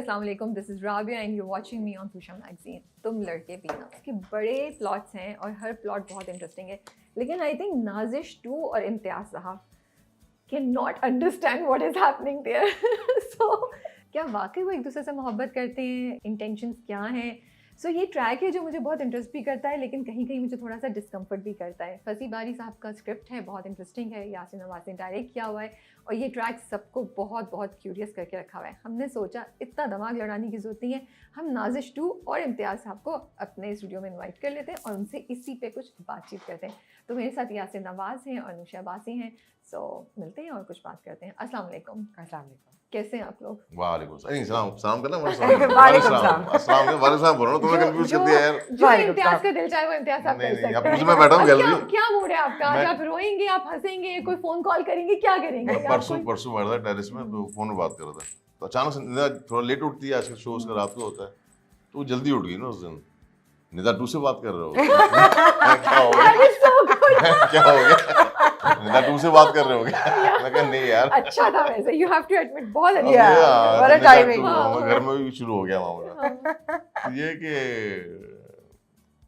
अस्सलाम वालेकुम, this is Rabia and you watching me on Tusha magazine. तुम लड़के पीना के बड़े प्लॉट्स हैं और हर प्लॉट बहुत इंटरेस्टिंग है, लेकिन आई थिंक नाजिश 2 और इम्तियाज़ साहब can not understand what is happening there. So क्या वाकई वो एक दूसरे से मोहब्बत करते हैं? इंटेंशंस क्या हैं? सो ये ट्रैक है जो मुझे बहुत इंटरेस्ट भी करता है, लेकिन कहीं कहीं मुझे थोड़ा सा डिस्कम्फर्ट भी करता है। फसी बारी साहब का स्क्रिप्ट है, बहुत इंटरेस्टिंग है, यासिन नवाज ने डायरेक्ट किया हुआ है और ये ट्रैक सबको बहुत बहुत क्यूरियस करके रखा हुआ है। हमने सोचा इतना दिमाग लड़ाने की जरूरत नहीं है, हम नाजिश 2 और इम्तियाज़ साहब को अपने स्टूडियो में इन्वाइट कर लेते हैं और उनसे इसी पे कुछ बातचीत करते हैं। तो मेरे साथ यासिन नवाज हैं और नुशा अब्बासी हैं। सो मिलते हैं और कुछ बात करते हैं। अस्सलाम वालेकुम। अस्सलाम वालेकुम। कैसे हैं आप लोग? वालेकुम सलाम। सलाम करना वालेकुम सलाम। अस्सलाम वालेकुम सलाम बोल रहा हूं, तुम्हें कंफ्यूज कर दिया यार। जो इम्तियाज़ का दिल चाहे वो इम्तियाज़ साहब कर नहीं सकते अब हैं। मैं बैठा हूं अब गैलरी। क्या मूड है आपका? आज मैं- आप रोएंगे, आप हंसेंगे, कोई फोन कॉल करेंगे, क्या करेंगे? मैं या परसों कोई- परसों बैठा था टेरेस में, तो फोन में बात कर रहा था, तो अचानक से निदा थोड़ा लेट उठती है, आजकल शो उसका रात को होता है, तो वो जल्दी उठ गई ना उस दिन। निदा 2 से बात कर रहे हो? क्या हो गया? That is so good. क्या हो गया? निदा 2 से बात कर रहे हो क्या? मैं कहा नहीं यार। अच्छा था वैसे, you have to admit, बहुत अब अच्छा Yeah. ये, था। what a Nida timing. 2 हाँ, घर में भी शुरू हो गया मामला। हाँ। ये कि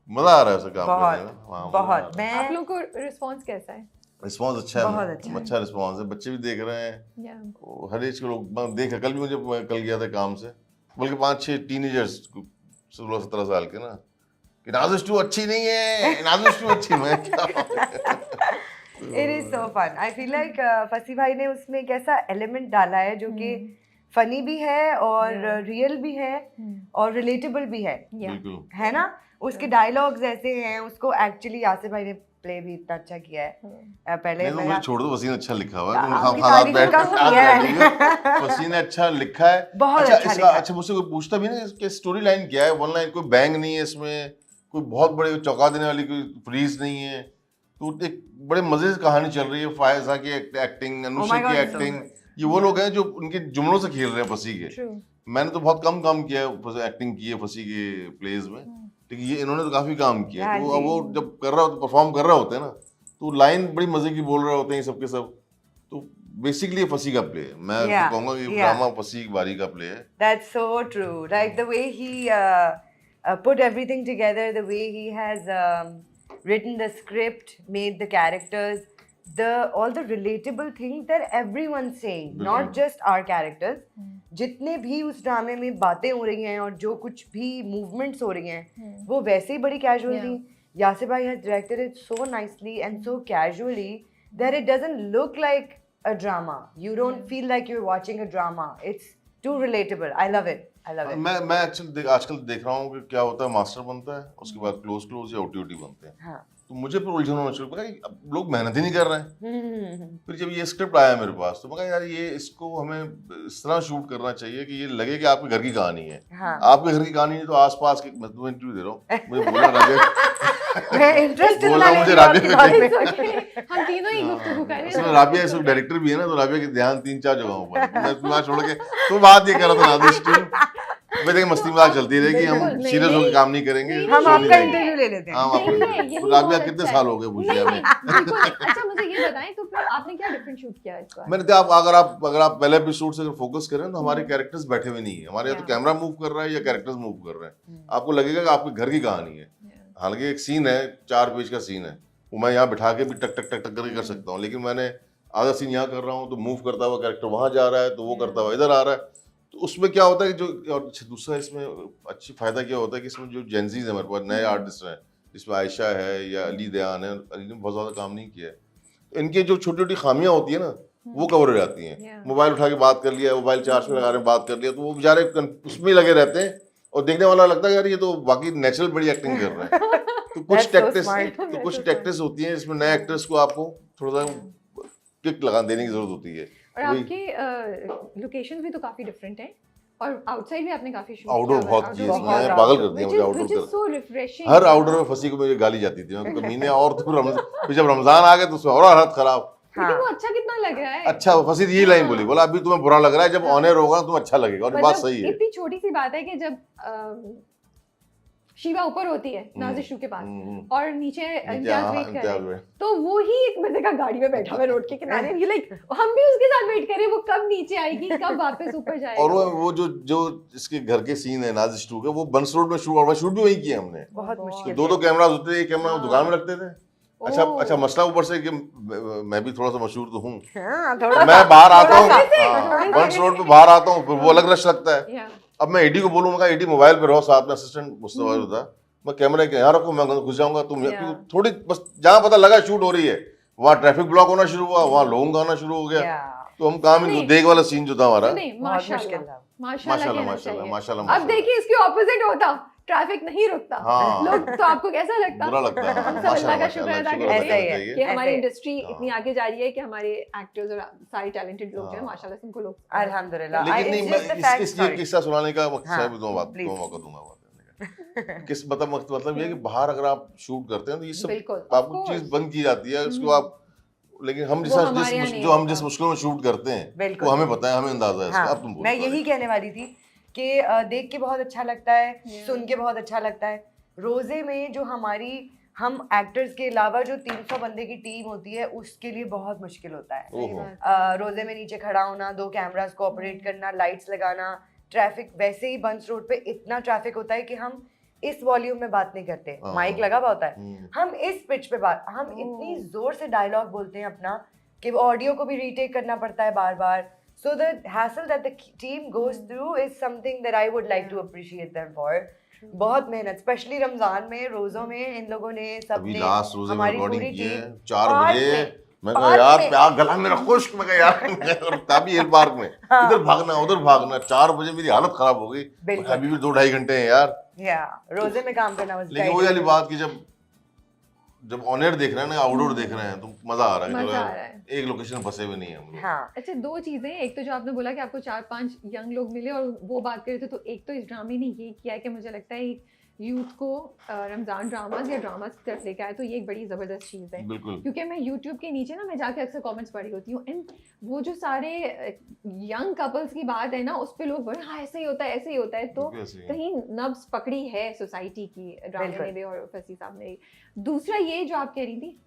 मजा आ रहा है ऐसा काम करने में। हाँ, मजा आ रहा है। बहुत मैं आप लोग को रिस्पॉन्स कैसा है? रिस्पॉन्स अच्छा है, बहुत अच्छा है। अच्छा रिस्पॉन्स है, बच्चे भी देख रहे हैं, Yeah. वो हर एज के लोग देख। कल भी मुझे कल गया था काम से, बल्कि 5-6 टीनेजर्स 16-17 साल के ना, कि नाजिश 2 अच्छी नहीं है, नाजिश 2 अच्छी मैं it is so fun. I feel like फसी भाई ने उसमें एक ऐसा एलिमेंट डाला है जो कि फनी भी है और Yeah. रियल भी है और रिलेटेबल भी है Yeah. बिल्कुल। है ना। उसके डायलॉग्स ऐसे हैं, उसको एक्चुअली यासिर भाई ने प्ले भी इतना अच्छा किया है। पहले नहीं तो मुझे छोड़ दो, वसीम अच्छा लिखा हुआ है, तुम आपकी हाथ तारीफ बैठ कम हाथ किया है। बैठिए। वसीम ने अच्छा लिखा है, बहुत अच्छा अच्छा इसका लिखा है। अच्छा मुझसे कोई पूछता भी नहीं इसके स्टोरी लाइन क्या है, वन लाइन, कोई बैंग नहीं है इसमें, कोई बहुत बड़े चौंका देने वाली कोई फ्रीज नहीं है, तो एक बड़े मजे से कहानी चल रही है। फायजा की एक्टिंग, अनुषा my की God, एक्टिंग, ये वो लोग हैं जो उनके जुमलों से खेल रहे हैं फसी के। True. मैंने तो बहुत कम काम किया है, एक्टिंग की है फसी के प्लेज में, लेकिन ये इन्होंने तो काफी काम किया है। तो हाँ अब जी। वो जब कर रहा होता, परफॉर्म कर रहा होता है ना, तो लाइन बड़ी मजे की बोल रहे होते हैं सबके सब। तो बेसिकली फसी का प्ले है, मैं तो Yeah, कहूंगा कि yeah. ड्रामा फसी बारी का प्ले है। That's so true. Like the way he put everything together, the way he has written the script, made the characters, all the relatable things that everyone's saying, not just our characters. जितने भी उस ड्रामे में बातें हो रही हैं और जो कुछ भी मूवमेंट्स हो रही हैं, वो वैसे ही बड़ी कैजुअल Yeah. थी। यासिर भाई has directed it so nicely and so casually that it doesn't look like a drama. You don't feel like you're watching a drama. It's too relatable. I love it. I love it. मैं actually आजकल देख रहा हूँ कि क्या होता है, master बनता है, उसके बाद क्लोज या ओटीओटी बनते हैं, हाँ। तो मुझे फिर उलझन होना शुरू हुआ कि अब लोग मेहनत ही नहीं कर रहे हैं। फिर जब ये स्क्रिप्ट आया मेरे पास, तो मैं कहा यार ये इसको हमें इस तरह शूट करना चाहिए कि ये लगे कि आपके घर की कहानी है। हाँ। आपके घर की कहानी नहीं तो आसपास के, मैं तुम्हें इंटरव्यू दे रहा हूँ, मुझे बोला राबिया, मैं इंटरेस्ट बोला ना मुझे लेंगे आपकी राबिया बात के- में। It's okay. हम तीनों ही गुफ्तगू कर रहे असल में हैं। राबिया इस डायरेक्टर भी है ना, तो राबिया की ध्यान 3-4 जगहों पर है। मैं तुम्हारा छोड़ के तो बात ये कर रहा था नाजिश 2, मैं देखिए मस्ती मजाक चलती रहेगी, हम बिल्कुल, नहीं, सीरियस होकर नहीं। काम नहीं करेंगे, नहीं, हम शो नहीं आपका लेंगे। इंटरव्यू ले लेते हैं। हाँ, नहीं, आप नहीं, यही राबिया बहुत कितने अच्छा साल है। हो गए भुजिया नहीं, में? बिल्कुल। अच्छा मुझे ये बताएं, तो फिर आपने क्या डिफरेंट शूट किया है इस बार? मैंने कहा अगर आप पहले एपिसोड से अगर फोकस करें तो हमारे कैरेक्टर्स बैठे हुए नहीं है, हमारे या तो Yeah. कैमरा मूव कर रहा है या कैरेक्टर्स मूव कर रहे हैं। आपको लगेगा कि आपके घर की कहानी है। हालांकि एक सीन है, 4 पेज का सीन है, वो मैं यहाँ बिठा के भी टक टक टक टक करके कर सकता हूँ, लेकिन मैंने आधा सीन यहाँ कर रहा हूँ तो मूव करता हुआ कैरेक्टर वहाँ जा रहा है, तो वो करता हुआ इधर आ रहा है। तो उसमें क्या होता है कि जो, और दूसरा इसमें अच्छी फायदा क्या होता है कि इसमें जो जेंजीज है हमारे पास, नए आर्टिस्ट हैं, जिसमें आयशा है या अली दयान है, अली ने बहुत ज़्यादा काम नहीं किया है, तो इनकी जो छोटी छोटी खामियां होती है ना, वो कवर हो जाती हैं। Yeah. मोबाइल उठा के बात कर लिया, मोबाइल चार्ज में लगा रहे हैं, बात कर लिया, तो वो बेचारे उसमें ही लगे रहते हैं और देखने वाला लगता है यार ये तो बाकी नेचुरल बड़ी एक्टिंग कर रहे हैं। तो कुछ That's so टैक्टिस smart. तो कुछ टैक्टिस होती हैं इसमें, नए एक्टर्स को आपको थोड़ा सा किक लगा देने की जरूरत होती है। और आपके लोकेशंस भी तो काफी डिफरेंट हैं और आउटसाइड भी आपने काफी शूट आउटडोर बहुत किए outdoor इसमें, बहुत पागल कर दिया which मुझे is आउटडोर so कर। refreshing. हर आउटडोर में फंसी को मुझे गाली जाती थी, मैं कमीने, और तो फिर जब रमजान आ गया तो उसमें और हालत खराब। लेकिन वो अच्छा कितना लग रहा है? अच्छा फंसी यही लाइन बोली, बोला अभी तुम्हें बुरा लग रहा है, जब ऑन एयर होगा तुम्हें अच्छा लगेगा, और ये बात मतलब सही है। इतनी छोटी सी बात है कि जब शिवा ऊपर होती है नाजिश टू के पास और नीचे इम्तियाज हाँ, वेट कर इम्तियाज रहे हैं। वेट। तो वो ही एक मजे का गाड़ी में बैठा हुआ है रोड के किनारे, ये लाइक हम भी उसके साथ वेट करें वो कब नीचे आएगी, कब वापस ऊपर जाएगी। और वो जो इसके घर के सीन है नाजिश टू के, वो बंस रोड में शूट भी वही किया हमने। बहुत मुश्किल दो कैमरास होते थे, एक कैमरा हाँ। दुकान में रखते थे। अच्छा मसला ऊपर से कि मैं भी थोड़ा सा मशहूर तो हूँ, हाँ, थोड़ा मैं बाहर आता हूँ थोड़ा सा। हाँ, बंस रोड पे बाहर आता हूँ, फिर वो अलग रश लगता है। Yeah. अब मैं एडी को बोलूँ, मैं एडी मोबाइल पे रहो, साथ में असिस्टेंट मुस्तफा होता, मैं कैमरा के यहाँ रखूँ, मैं घुस जाऊंगा, तुम Yeah. थोड़ी बस जहाँ पता लगा शूट हो रही है वहाँ ट्रैफिक ब्लॉक होना शुरू हुआ, वहाँ लोगों का आना शुरू हो गया, तो हम काम ही नहीं। देख वाला सीन जो था हमारा, नहीं बहुत मुश्किल माशाल्लाह था। माशाल्लाह कहना माशाल्लाह चाहिए। माशाल्लाह अब देखिए इसके ऑपोजिट होता, ट्रैफिक नहीं रुकता, हाँ। लोग तो आपको कैसा लगता? बुरा लगता है। हम सब अल्लाह का शुक्र अदा शुक्र करते ऐसा ही हैं है। कि हमारी ऐसे ही। इंडस्ट्री हाँ। इतनी आगे जा रही है कि हमारे एक्टर्स और सारे टैलेंटेड लोग जो है हाँ। माशाल्लाह से उनको लोग अल्हम्दुलिल्लाह। लेकिन नहीं, मैं इसलिए मैं किस्सा सुनाने का मौका हाँ, दूंगा please. मौका दूंगा बात करने का। किस मतलब ये है कि बाहर अगर आप शूट करते हैं तो ये सब बिल्कुल, आपको of चीज course. बंद की जाती है, उसको आप, लेकिन हम वो हमारे यहाँ नहीं जो हम होता। जिस मुश्किलों में शूट करते हैं बिल्कुल। वो हमें पता है, हमें अंदाजा है इसका। हाँ, अब तुम बोलो मैं सारे। यही कहने वाली थी कि देख के बहुत अच्छा लगता है, Yeah. सुन के बहुत अच्छा लगता है। रोजे में जो हम एक्टर्स के अलावा जो 300 बंदे की टीम होती है उसके लिए बहुत मुश्किल होता है। सही ओहो। बात। रोजे में नीचे खड़ा होना, 2 कैमरास को ऑपरेट करना, लाइट्स लगाना, ट्रैफिक, वैसे ही बंस रोड पे इतना ट्रैफिक होता है कि हम इस वॉल्यूम में बात नहीं करते, हाँ। माइक लगा हुआ होता है, हम्म। हम इस पिच पे हम इतनी जोर से डायलॉग बोलते हैं अपना कि वो ऑडियो को भी रीटेक करना पड़ता है बार बार। So the hassle that the team goes through is something that I would like to appreciate them for. बहुत मेहनत, स्पेशली रमजान में, रोजों में इन लोगों ने अभी सबने लास्ट रोजे में हमारी रिकॉर्डिंग पूरी की है टीम 4 पार्क बजे, में- मैं कहा पार्क यार में- प्यार गला मेरा खुश्क, मैं कहा यार तभी हिल पार्क में हाँ। इधर भागना उधर भागना, 4 बजे मेरी हालत खराब हो गई। बिल्कुल। अभी भी 2-2.5 घंटे हैं यार। या रोजे में काम करना was लेकिन वही वाली बात कि जब ऑन एयर देख रहे हैं ना, आउटडोर देख रहे हैं, तो मजा आ रहा है कि मजा चलो आ यार, रहा है। एक लोकेशन में फंसे हुए नहीं है हम लोग। हाँ, अच्छा 2 चीजें, एक तो जो आपने बोला कि आपको 4-5 यंग लोग मिले और वो बात कर रहे थे, तो एक तो इस ड्रामे ने ये किया है कि मुझे लगता है यूथ को रमजान ड्रामास या ड्रामास की तरफ लेके आए, तो ये एक बड़ी ज़बरदस्त चीज़ है। बिल्कुल। क्योंकि मैं यूट्यूब के नीचे ना मैं जाके अक्सर कमेंट्स पढ़ी होती हूँ, एंड वो जो सारे यंग कपल्स की बात है ना, उस पे लोग बोले हाँ ऐसे ही होता है ऐसे ही होता है, तो बिल्कुल ऐसे ही है। कहीं नब्ज पकड़ी है सोसाइटी की ड्रामे बिल्कुल। ने भी और फसी साहब ने भी। दूसरा ये जो आप कह रही थी,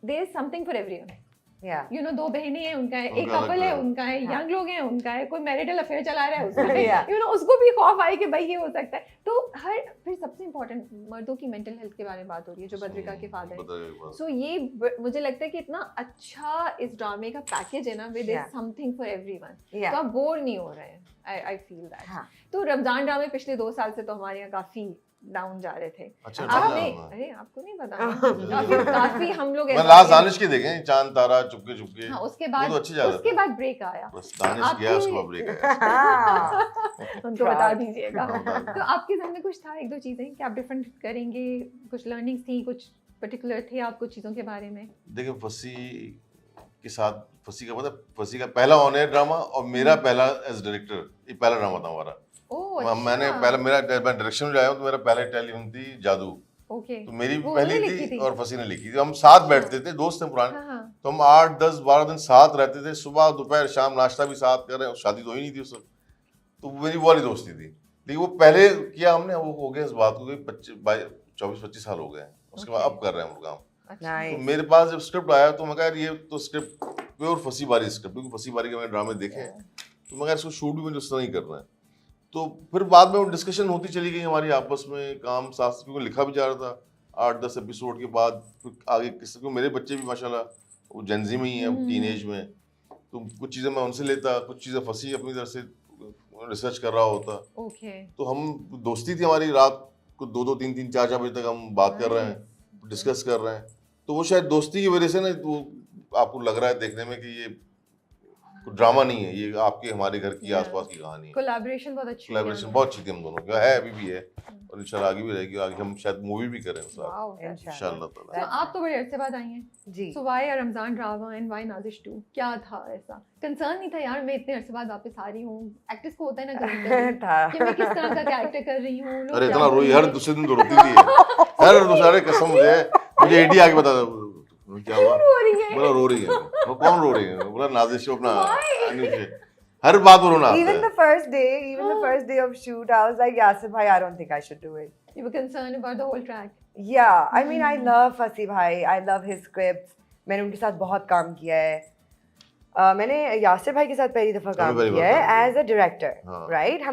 there is something for everyone, या 2 बहनें हैं उनका है, एक उनका कपल अलग है है। उनका है, हाँ। यंग लोग हैं उनका है, कोई मैरिटल अफेयर चला रहा है उसका है, Yeah. उसको भी खौफ आए कि भाई ये हो सकता है। तो फिर सबसे इम्पोर्टेंट मर्दों की मेंटल हेल्थ के बारे में बात हो रही है, जो बद्रिका के फादर हैं। सो ये मुझे लगता है कि इतना अच्छा इस ड्रामे का पैकेज है ना, with Yeah. Something for everyone, या तो आप बोर नहीं हो रहे हैं। I feel that. हाँ। तो रमजान ड्रामे पिछले 2 साल से तो हमारे यहाँ काफी डाउन जा रहे थे। अच्छा, आपने, हाँ। अरे आपको नहीं पता, काफी हम लोग मैं लास्ट दानिश के देखे हैं, चांद तारा चुपके चुपके। हाँ, उसके वो बाद तो अच्छी ज्यादा उसके था। बाद ब्रेक आया। बस दानिश आपकी- गया, उसके बाद ब्रेक आया। हाँ, उनको बता Proud. दीजिएगा। हाँ। तो आपके जहन में कुछ था, 1-2 चीजें कि आप डिफरेंट करेंगे, कुछ लर्निंग्स थी, कुछ पर्टिकुलर थे आप कुछ चीजों के बारे में? देखिए फसी के साथ, फसी का पहला ऑन एयर ड्रामा और मेरा पहला एज डायरेक्टर, ये पहला ड्रामा था हमारा। ओह अच्छा। मैंने पहला मैं डायरेक्शन में आया हूँ, तो मेरा पहला टेलीफिल्म थी जादू, ओके। तो मेरी वो पहली उन्होंने लिखी थी थी? और फसी ने लिखी थी। हम साथ बैठते थे, दोस्त थे पुराने, हाँ हाँ। तो हम 8, 10, 12 दिन साथ रहते थे, सुबह दोपहर शाम नाश्ता भी साथ कर रहे हैं। शादी तो हुई नहीं थी उस वक्त, तो मेरी वो वाली दोस्ती थी। लेकिन वो पहले किया हमने, वो हो गया इस बात को 24-25 साल हो गए हैं, उसके बाद अब कर रहे हैं हम लोग काम। अच्छा। Nice. तो मेरे पास जब स्क्रिप्ट आया तो मैं कहा यार ये तो स्क्रिप्ट प्योर फसी बारी स्क्रिप्ट, क्योंकि फसी बारी के मैंने ड्रामे देखे हैं, तो मैं कहा इसको शूट भी मुझे उस तरह ही करना है। तो फिर बाद में वो डिस्कशन होती चली गई हमारी आपस में, काम साथ, क्योंकि लिखा भी जा रहा था। 8-10 एपिसोड के बाद फिर आगे किसी को, मेरे बच्चे भी माशाल्लाह वो जेंजी में ही हैं, टीनेज में, तो कुछ चीज़ें मैं उनसे लेता, कुछ चीज़ें फसी अपनी तरफ से रिसर्च कर रहा होता। ओके। तो हम दोस्ती थी हमारी, रात को 2-2, 3-3, 4-4 बजे तक हम बात कर रहे हैं, डिस्कस कर रहे हैं। तो वो शायद दोस्ती की वजह से ना, वो आपको लग रहा है देखने में कि ये ड्रामा नहीं है, ये आपके हमारे घर की आसपास की कहानी है। कोलैबोरेशन बहुत अच्छी है। कोलैबोरेशन बहुत अच्छी थी हम दोनों की, है अभी भी है, और इंशाल्लाह आगे भी रहेगी। आगे हम शायद मूवी भी करें साथ वाओ। इंशाल्लाह तो ताला। आप तो बड़े अरसे बाद आई हैं, जी। So why a Ramzan drama and why Nazish 2? क्या था ऐसा कंसर्न? नहीं था यार मैं इतने अरसे बाद वापस आ रही हूँ, एक्ट्रेस को होता है ना कभी था। कि मैं किस तरह का कैरेक्टर कर रही हूँ, लोग अरे क्या इतना रोई, हर बोलेंगे? दूसरे दिन तो रोती थी, हर दूसरे, कसम मुझे एडी आके बता क्या हुआ, रो रही है। बोला रो रही है। वो कौन रो रही है? बोला नाजिश अपना अनुज है। हर बात पर रोना आता Even है the first day of shoot, I was like, Yasir bhai, I don't think I should do it. You were concerned about the whole track. Yeah, I mean, I love Fasi bhai. I love his scripts. मैंने उनके साथ बहुत काम किया है. मैंने यासिर भाई के साथ पहली दफा काम पहली बार किया है काम किया। as a director, हाँ। right?